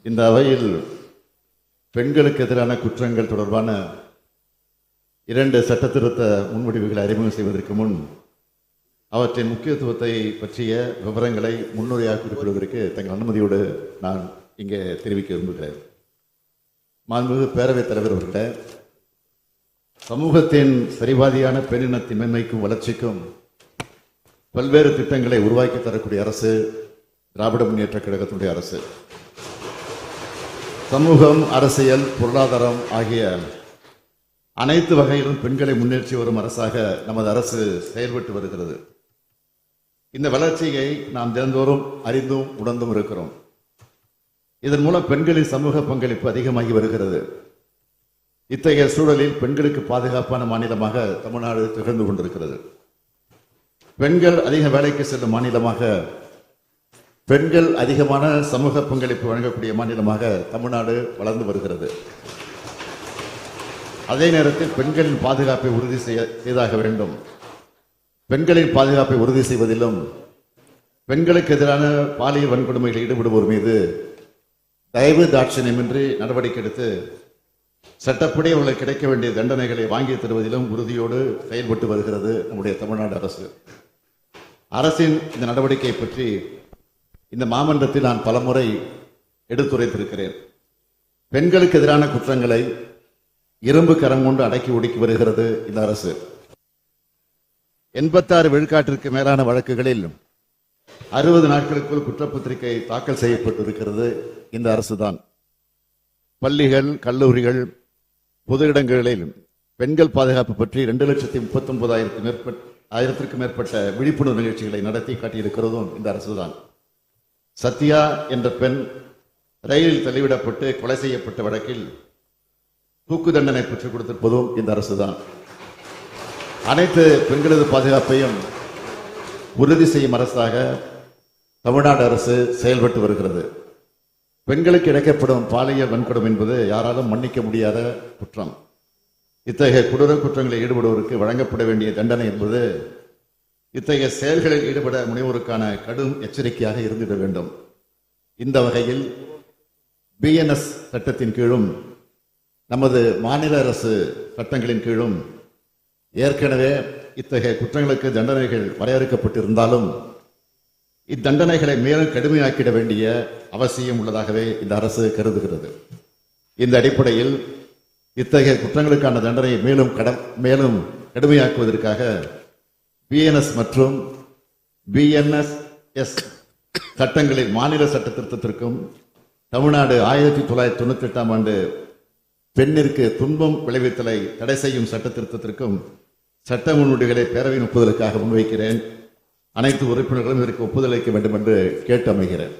இந்த அவையில் பெண்களுக்கு எதிரான குற்றங்கள் தொடர்பான 2 சட்டத்திருத்த முன்வடிவுகளை அறிமுகம் செய்வதற்கு முன் அவற்றின் முக்கியத்துவத்தை பற்றிய விவரங்களை முன்னுரையாக குறிப்பிடுவதற்கு தங்கள் அனுமதியோடு நான் இங்கே தெரிவிக்க விரும்புகிறேன். மாண்புமிகு பேரவைத் தலைவர் அவர்களே, சமூகத்தின் சரிபாதியான பெண்ணினத்தின் மேன்மைக்கும் வளர்ச்சிக்கும் பல்வேறு திட்டங்களை உருவாக்கி தரக்கூடிய அரசு திராவிட முன்னேற்ற கழகத்தினுடைய அரசு. சமூகம், அரசியல், பொருளாதாரம் ஆகிய அனைத்து வகையிலும் பெண்களை முன்னேற்றி வரும் அரசாக நமது அரசு செயல்பட்டு வருகிறது. இந்த வளர்ச்சியை நாம் தினந்தோறும் அறிந்தும் உணர்ந்தும் இருக்கிறோம். இதன் மூலம் பெண்களின் சமூக பங்களிப்பு அதிகமாகி வருகிறது. இத்தகைய சூழலில் பெண்களுக்கு பாதுகாப்பான மாநிலமாக தமிழ்நாடு திகழ்ந்து கொண்டிருக்கிறது. பெண்கள் அதிக வேலைக்கு செல்லும் மாநிலமாக, பெண்கள் அதிகமான சமூக பங்களிப்பு வழங்கக்கூடிய மாநிலமாக தமிழ்நாடு வளர்ந்து வருகிறது. அதே நேரத்தில் பெண்களின் பாதுகாப்பை உறுதி செய்தாக வேண்டும். பெண்களின் பாதுகாப்பை உறுதி செய்வதிலும் பெண்களுக்கு எதிரான பாலியல் வன்கொடுமைகளில் ஈடுபடுவோர் மீது தயவு தாட்சணியமின்றி நடவடிக்கை எடுத்து சட்டப்படி அவர்களுக்கு கிடைக்க வேண்டிய தண்டனைகளை வாங்கி தருவதிலும் உறுதியோடு செயல்பட்டு வருகிறது நம்முடைய தமிழ்நாடு அரசு. அரசின் இந்த நடவடிக்கை பற்றி இந்த மாமன்றத்தில் நான் பலமுறை எடுத்துரைத்திருக்கிறேன். பெண்களுக்கு எதிரான குற்றங்களை இரும்பு கரம் கொண்டு அடக்கி ஒடுக்கி வருகிறது இந்த அரசு. 86 விழுக்காட்டிற்கு மேலான வழக்குகளில் 60 நாட்களுக்குள் குற்றப்பத்திரிகை தாக்கல் செய்யப்பட்டிருக்கிறது இந்த அரசுதான். பள்ளிகள், கல்லூரிகள், பொது இடங்களில் பெண்கள் பாதுகாப்பு பற்றி 2,39,000க்கும் மேற்பட்ட விழிப்புணர்வு நிகழ்ச்சிகளை நடத்தி காட்டியிருக்கிறதும் இந்த அரசுதான். சத்யா என்ற பெண் ரயிலில் தள்ளிவிடப்பட்டு கொலை செய்யப்பட்ட வழக்கில் தூக்கு தண்டனை பெற்றுக் கொடுத்திருப்பதும் இந்த அரசுதான். அனைத்து பெண்களது பாதுகாப்பையும் உறுதி செய்யும் அரசாக தமிழ்நாடு அரசு செயல்பட்டு வருகிறது. பெண்களுக்கு இழைக்கப்படும் பாலியல் வன்கொடுமை என்பது யாராலும் மன்னிக்க முடியாத குற்றம். இத்தகைய கொடூர குற்றங்களில் ஈடுபடுவோருக்கு வழங்கப்பட வேண்டிய தண்டனை என்பது இத்தகைய செயல்களில் ஈடுபட முனைவோருக்கான கடும் எச்சரிக்கையாக இருந்திட வேண்டும். இந்த வகையில் BNS சட்டத்தின் கீழும் நமது மாநில அரசு சட்டங்களின் கீழும் ஏற்கனவே இத்தகைய குற்றங்களுக்கு தண்டனைகள் வரையறுக்கப்பட்டிருந்தாலும் இத்தண்டனைகளை மேலும் கடுமையாக்கிட வேண்டிய அவசியம் உள்ளதாகவே இந்த அரசு கருதுகிறது. இந்த அடிப்படையில் இத்தகைய குற்றங்களுக்கான தண்டனையை மேலும் கடுமையாக்குவதற்காக BNS மற்றும் BNSS சட்டங்களில் மாநில சட்ட திருத்தத்திற்கும் தமிழ்நாடு 1998ஆம் ஆண்டு பெண்ணிற்கு துன்பம் விளைவித்தலை தடை செய்யும் சட்ட திருத்தத்திற்கும் சட்ட முன்வடிவுகளை பேரவையின் ஒப்புதலுக்காக முன்வைக்கிறேன். அனைத்து உறுப்பினர்களும் இதற்கு ஒப்புதல் அளிக்க வேண்டும் என்று கேட்டு அமைகிறேன்.